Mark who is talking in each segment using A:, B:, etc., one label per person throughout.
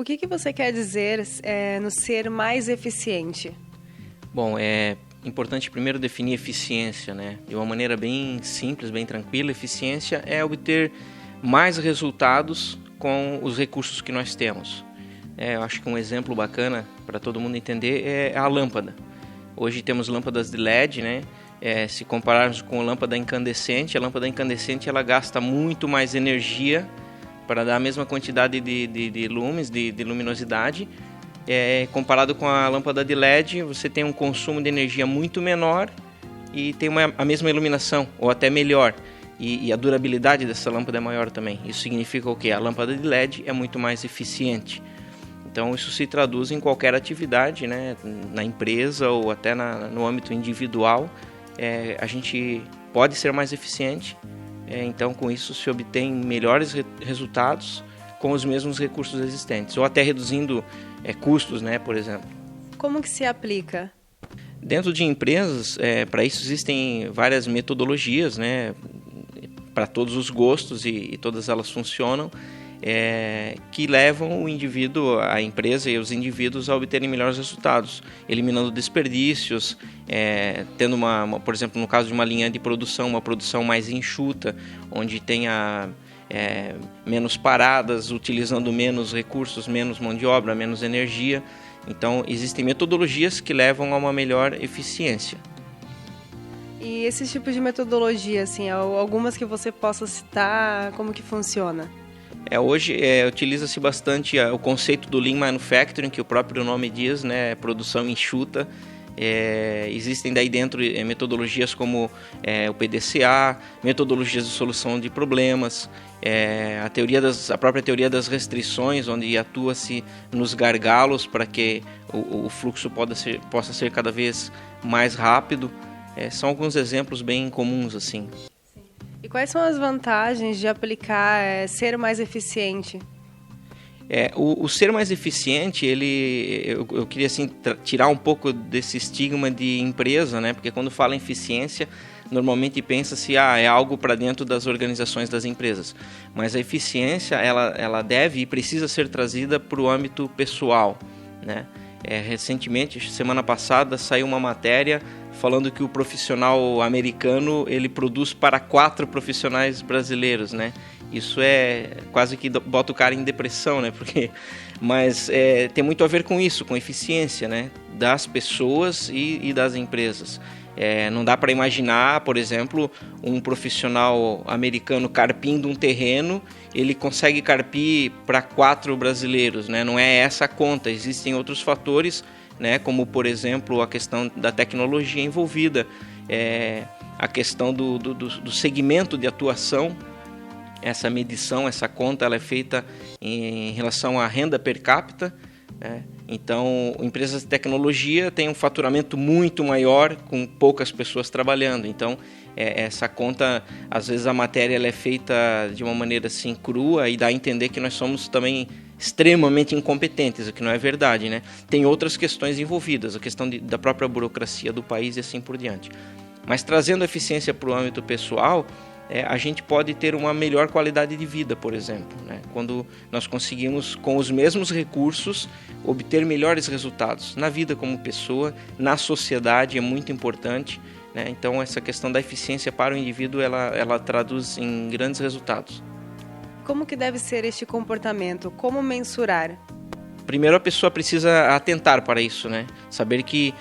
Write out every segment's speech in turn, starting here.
A: O que você quer dizer no ser mais eficiente?
B: Bom, é importante primeiro definir eficiência, né? De uma maneira bem simples, bem tranquila. Eficiência é obter mais resultados com os recursos que nós temos. Eu acho que um exemplo bacana para todo mundo entender é a lâmpada. Hoje temos lâmpadas de LED, né? Se compararmos com a lâmpada incandescente ela gasta muito mais energia para dar a mesma quantidade de lumens, de luminosidade. Comparado com a lâmpada de LED, você tem um consumo de energia muito menor e tem a mesma iluminação, ou até melhor. E a durabilidade dessa lâmpada é maior também. Isso significa o quê? A lâmpada de LED é muito mais eficiente. Então isso se traduz em qualquer atividade, né? Na empresa ou até no âmbito individual. A gente pode ser mais eficiente, então com isso se obtém melhores resultados com os mesmos recursos existentes, ou até reduzindo custos, né, por exemplo.
A: Como que se aplica?
B: Dentro de empresas, para isso existem várias metodologias, né, para todos os gostos e todas elas funcionam, que levam o indivíduo, a empresa e os indivíduos a obterem melhores resultados, eliminando desperdícios, tendo por exemplo, no caso de uma linha de produção, uma produção mais enxuta, onde tenha menos paradas, utilizando menos recursos, menos mão de obra, menos energia. Então, existem metodologias que levam a uma melhor eficiência.
A: E esses tipos de metodologia, assim, algumas que você possa citar, como que funciona?
B: Hoje utiliza-se bastante o conceito do Lean Manufacturing, que o próprio nome diz, né, produção enxuta. Existem daí dentro metodologias como o PDCA, metodologias de solução de problemas, a própria teoria das restrições, onde atua-se nos gargalos para que o fluxo possa ser cada vez mais rápido. São alguns exemplos bem comuns assim.
A: E quais são as vantagens de aplicar ser mais eficiente?
B: O ser mais eficiente, eu queria assim, tirar um pouco desse estigma de empresa, né? Porque quando fala em eficiência, normalmente pensa-se é algo para dentro das organizações das empresas. Mas a eficiência ela deve e precisa ser trazida para o âmbito pessoal, né? Recentemente, semana passada, saiu uma matéria falando que o profissional americano ele produz para 4 profissionais brasileiros, né? Isso quase que bota o cara em depressão, né? Mas tem muito a ver com isso, com eficiência, né? Das pessoas e das empresas. Não dá para imaginar, por exemplo, um profissional americano carpindo um terreno, ele consegue carpir para 4 brasileiros, né? Não é essa a conta, existem outros fatores, né? Como, por exemplo, a questão da tecnologia envolvida, a questão do segmento de atuação. Essa medição, essa conta, ela é feita em relação à renda per capita, né? Então, empresas de tecnologia têm um faturamento muito maior com poucas pessoas trabalhando. Então, essa conta, às vezes a matéria ela é feita de uma maneira assim crua e dá a entender que nós somos também extremamente incompetentes, o que não é verdade, né? Tem outras questões envolvidas, a questão da própria burocracia do país e assim por diante. Mas trazendo a eficiência para o âmbito pessoal, a gente pode ter uma melhor qualidade de vida, por exemplo, né? Quando nós conseguimos, com os mesmos recursos, obter melhores resultados na vida como pessoa, na sociedade, é muito importante, né? Então, essa questão da eficiência para o indivíduo, ela traduz em grandes resultados.
A: Como que deve ser este comportamento? Como mensurar?
B: Primeiro a pessoa precisa atentar para isso, né? Saber que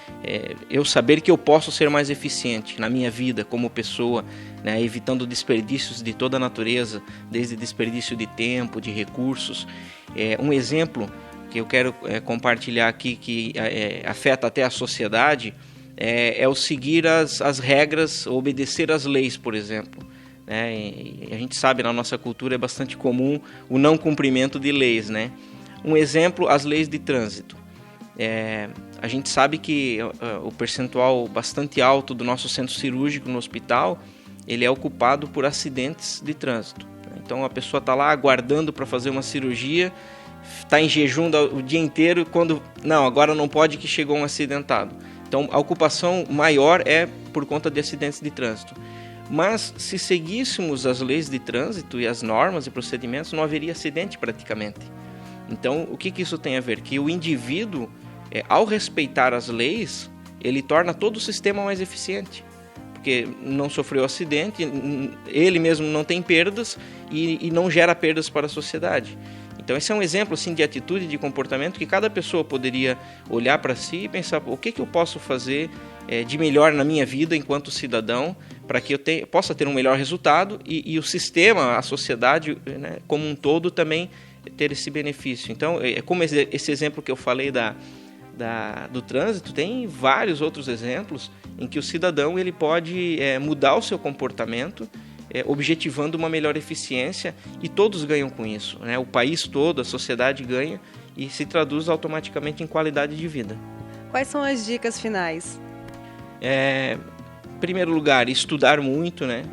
B: eu posso ser mais eficiente na minha vida como pessoa, né? Evitando desperdícios de toda a natureza, desde desperdício de tempo, de recursos. Um exemplo que eu quero compartilhar aqui, que afeta até a sociedade, é o seguir as regras, obedecer às leis, por exemplo. E a gente sabe, na nossa cultura é bastante comum o não cumprimento de leis, né? Um exemplo, as leis de trânsito. A gente sabe que o percentual bastante alto do nosso centro cirúrgico no hospital, ele é ocupado por acidentes de trânsito. Então a pessoa está lá aguardando para fazer uma cirurgia, está em jejum o dia inteiro, agora não pode que chegou um acidentado. Então a ocupação maior é por conta de acidentes de trânsito. Mas se seguíssemos as leis de trânsito e as normas e procedimentos, não haveria acidente praticamente. Então, o que isso tem a ver? Que o indivíduo, ao respeitar as leis, ele torna todo o sistema mais eficiente. Porque não sofreu acidente, ele mesmo não tem perdas e não gera perdas para a sociedade. Então esse é um exemplo assim, de atitude, de comportamento que cada pessoa poderia olhar para si e pensar o que eu posso fazer de melhor na minha vida enquanto cidadão para que eu possa ter um melhor resultado e o sistema, a sociedade, né, como um todo também ter esse benefício. Então, como esse exemplo que eu falei do trânsito, tem vários outros exemplos em que o cidadão ele pode mudar o seu comportamento, objetivando uma melhor eficiência, e todos ganham com isso, né? O país todo, a sociedade ganha e se traduz automaticamente em qualidade de vida.
A: Quais são as dicas finais?
B: Em primeiro lugar, estudar muito, né?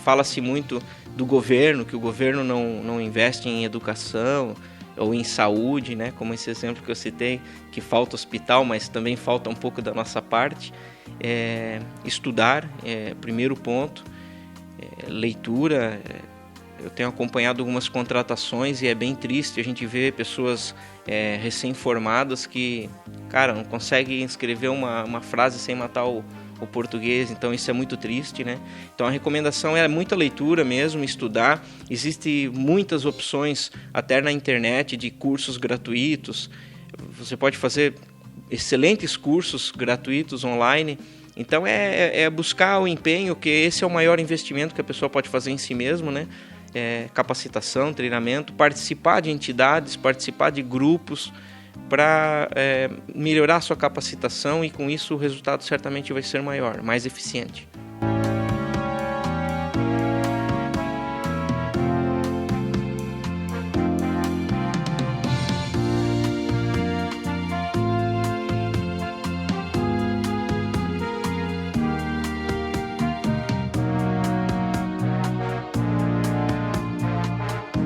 B: Fala-se muito do governo, que o governo não investe em educação ou em saúde, né? Como esse exemplo que eu citei, que falta hospital, mas também falta um pouco da nossa parte. Estudar, primeiro ponto. Leitura, eu tenho acompanhado algumas contratações e é bem triste a gente ver pessoas recém-formadas que, cara, não conseguem escrever uma frase sem matar o português, então isso é muito triste, né? Então a recomendação é muita leitura mesmo, estudar. Existem muitas opções até na internet de cursos gratuitos, você pode fazer excelentes cursos gratuitos online. Então é buscar o empenho, que esse é o maior investimento que a pessoa pode fazer em si mesmo, né? Capacitação, treinamento, participar de entidades, participar de grupos para melhorar a sua capacitação, e com isso o resultado certamente vai ser maior, mais eficiente.